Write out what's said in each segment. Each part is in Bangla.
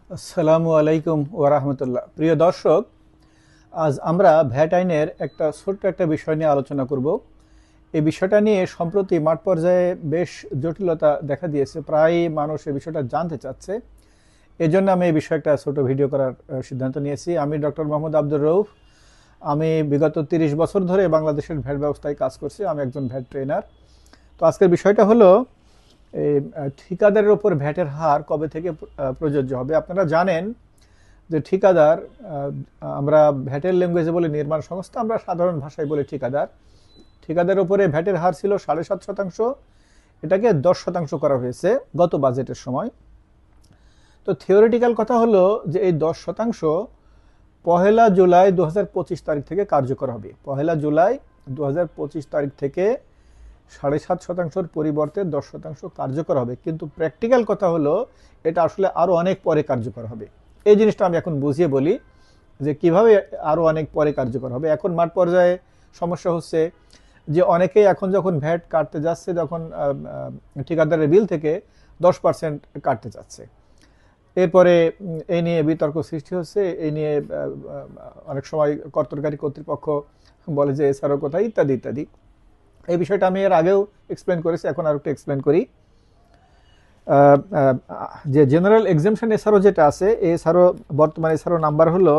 আসসালামু আলাইকুম ওয়া রাহমাতুল্লাহ। প্রিয় দর্শক, আজ আমরা ভ্যাট আইনের ছোট্ট একটা বিষয় নিয়ে আলোচনা করব। এই বিষয়টা নিয়ে সম্প্রতি মাঠ পর্যায়ে বেশ জটিলতা দেখা দিয়েছে, প্রায় মানুষ এই বিষয়টা জানতে চাচ্ছে। এজন্য আমি এই বিষয়ে একটা ছোট ভিডিও করার সিদ্ধান্ত নিয়েছি। আমি ডক্টর মোহাম্মদ আব্দুর রউফ। আমি বিগত 30 বছর ধরে বাংলাদেশের ভ্যাট ব্যবস্থায় কাজ করছি। আমি একজন ভ্যাট ট্রেনার। তো আজকের বিষয়টা হলো এই ঠিকাদারের উপর ভ্যাটের হার কবে থেকে প্রযোজ্য হবে। আপনারা জানেন যে ঠিকাদার, আমরা ভ্যাটের ল্যাঙ্গুয়েজে বলি নির্মাণ সংস্থা, আমরা সাধারণ ভাষায় বলি ঠিকাদার। ঠিকাদারের উপরে ভ্যাটের হার ছিল 7.5%, এটাকে 10% করা হয়েছে গত বাজেটের সময়। তো থিওরিটিক্যাল কথা হলো যে এই 10% 1 জুলাই 2025 তারিখ থেকে কার্যকর হবে। 1 জুলাই 2025 তারিখ থেকে 7.5%-র পরিবর্তে 10% কার্যকর হবে। কিন্তু প্র্যাকটিক্যাল কথা হলো এটা আসলে আরও অনেক পরে কার্যকর হবে। এই জিনিসটা আমি এখন বুঝিয়ে বলি যে কিভাবে আরও অনেক পরে কার্যকর হবে। এখন মাঠ পর্যায়ে সমস্যা হচ্ছে যে অনেকেই এখন যখন ভ্যাট কাটতে যাচ্ছে, তখন ঠিকাদারের বিল থেকে 10% কাটতে যাচ্ছে। এরপরে এই নিয়ে বিতর্ক সৃষ্টি হচ্ছে। এই নিয়ে অনেক সময় কর্তনকারী কর্তৃপক্ষ বলে যে এছাড়াও কোথায় ইত্যাদি ইত্যাদি। এই বিষয়টা আমি এর আগেও এক্সপ্লেন করেছি, এখন আর একটু এক্সপ্লেন করি। যে জেনারেল এক্সামশন এসআরও যেটা আছে, এসআরও বর্তমানে এসআরও নাম্বার হলো,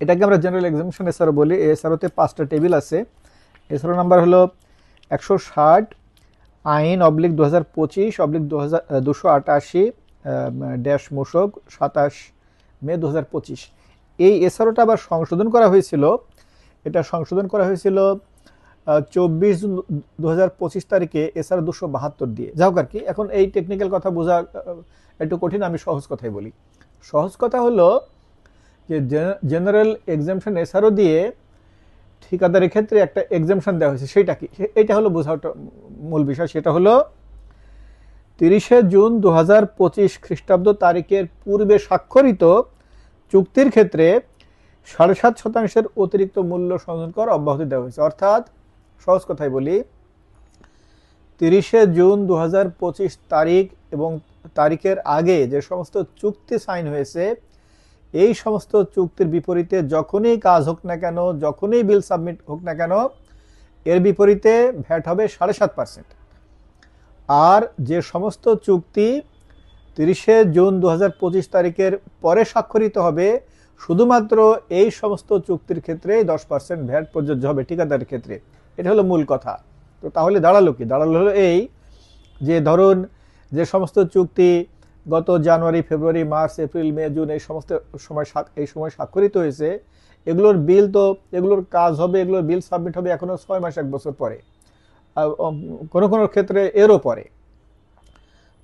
এটাকে আমরা জেনারেল এক্সামশন এসআরও বলি। এসআরওতে 5টা টেবিল আছে। এসআরও নাম্বার হলো 160 আইন / 2025 / 288 ড্যাশ মোশক 27 মে 2025। এই এসআরওটা আবার সংশোধন করা হয়েছিল। এটা সংশোধন করা হয়েছিল 24 জুন 2025 তারিখে এসআর 272 দিয়ে। যাও আর কি, এখন এই টেকনিক্যাল কথা বোঝা একটু কঠিন, আমি সহজ কথাই বলি। সহজ কথা হলো যে জেনারেল এক্সামশন এসআরও দিয়ে ঠিকাদারের ক্ষেত্রে একটা এক্সামশন দেওয়া হয়েছে। সেটা কি, এটা হলো বোঝাটা মূল বিষয়। সেটা হলো 30 জুন 2025 খ্রিস্টাব্দ তারিখের পূর্বে স্বাক্ষরিত চুক্তির ক্ষেত্রে 7.5% অতিরিক্ত মূল্য সংযোজন কর অব্যাহতি দেওয়া হয়েছে। অর্থাৎ সহজ কথাই বলি, 30 জুন 2025 তারিখ এবং তারিখের আগে যে সমস্ত চুক্তি সাইন হয়েছে, এই সমস্ত চুক্তির বিপরীতে যখনই কাজ হোক না কেন, যখনই বিল সাবমিট হোক না কেন, এর বিপরীতে ভ্যাট হবে 7.5%। আর যে সমস্ত চুক্তি 30 জুন 2025 তারিখের পরে স্বাক্ষরিত হবে, শুধুমাত্র এই সমস্ত চুক্তির ক্ষেত্রে 10% ভ্যাট প্রযোজ্য হবে ঠিকাদারের ক্ষেত্রে। এটা হলো মূল কথা। তো তাহলে দাঁড়ালো কি? দাঁড়ালো হলো এই যে ধরুন যে সমস্ত চুক্তি গত জানুয়ারি, ফেব্রুয়ারি, মার্চ, এপ্রিল, মে, জুন এই সময় স্বাক্ষরিত হয়েছে, এগুলোর বিল তো, এগুলোর কাজ হবে, এগুলোর বিল সাবমিট হবে এখনো 6 মাস 1 বছর পরে, কোনো কোনো ক্ষেত্রে এরও পরে।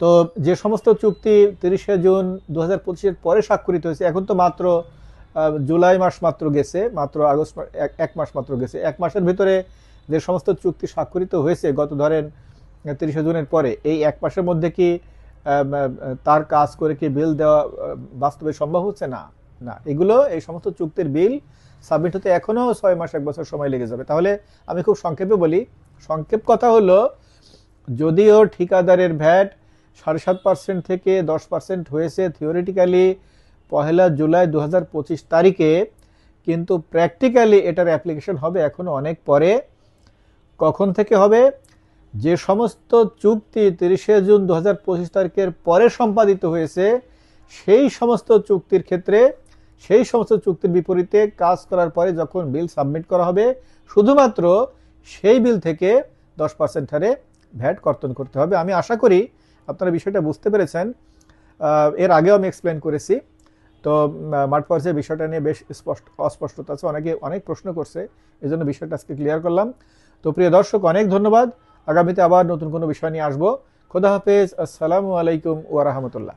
তো যে সমস্ত চুক্তি 30 জুন 2025 পরে স্বাক্ষরিত হয়েছে, এখন তো মাত্র জুলাই মাস মাত্র গেছে, মাত্র আগস্ট 1 মাস মাত্র গেছে। 1 মাসের ভিতরে যে সমস্ত চুক্তি স্বাক্ষরিত হয়েছে গত ধরেন 30 জুনের পরে, এই 1 মাসের মধ্যে কি তার কাজ করে কি বিল দেওয়া বাস্তবে সম্ভব হচ্ছে? না, না। এগুলো এই সমস্ত চুক্তির বিল সাবমিট হতে এখনো 6 মাস 1 বছর সময় লেগে যাবে। তাহলে আমি খুব সংক্ষেপে বলি। সংক্ষেপ কথা হলো, যদিও ঠিকাদারের ভ্যাট 7.5% থেকে 10% হয়েছে থিওরিটিক্যালি 1 জুলাই 2025 তারিখে, কিন্তু প্র্যাকটিক্যালি এটার অ্যাপ্লিকেশন হবে এখনো অনেক পরে। কখন থেকে হবে? যে সমস্ত চুক্তি 30 জুন 2025 তারিখের পরে সম্পাদিত হয়েছে, সেই সমস্ত চুক্তির ক্ষেত্রে, সেই সমস্ত চুক্তির বিপরীতে কাজ করার পরে যখন বিল সাবমিট করা হবে, শুধুমাত্র সেই বিল থেকে 10% হারে ভ্যাট কর্তন করতে হবে। আমি আশা করি আপনারা বিষয়টা বুঝতে পেরেছেন। এর আগেও আমি এক্সপ্লেন করেছি। তো মাঠ পর্যায়ে বিষয়টা নিয়ে বেশ অস্পষ্টতা আছে, অনেকে অনেক প্রশ্ন করছে, এই জন্য বিষয়টা আজকে ক্লিয়ার করলাম। তো প্রিয় দর্শক, অনেক ধন্যবাদ। আগামীতে আবার নতুন কোনো বিষয় নিয়ে আসবো। খোদা হাফেজ। আসসালামু আলাইকুম ওয়া রাহমাতুল্লাহ।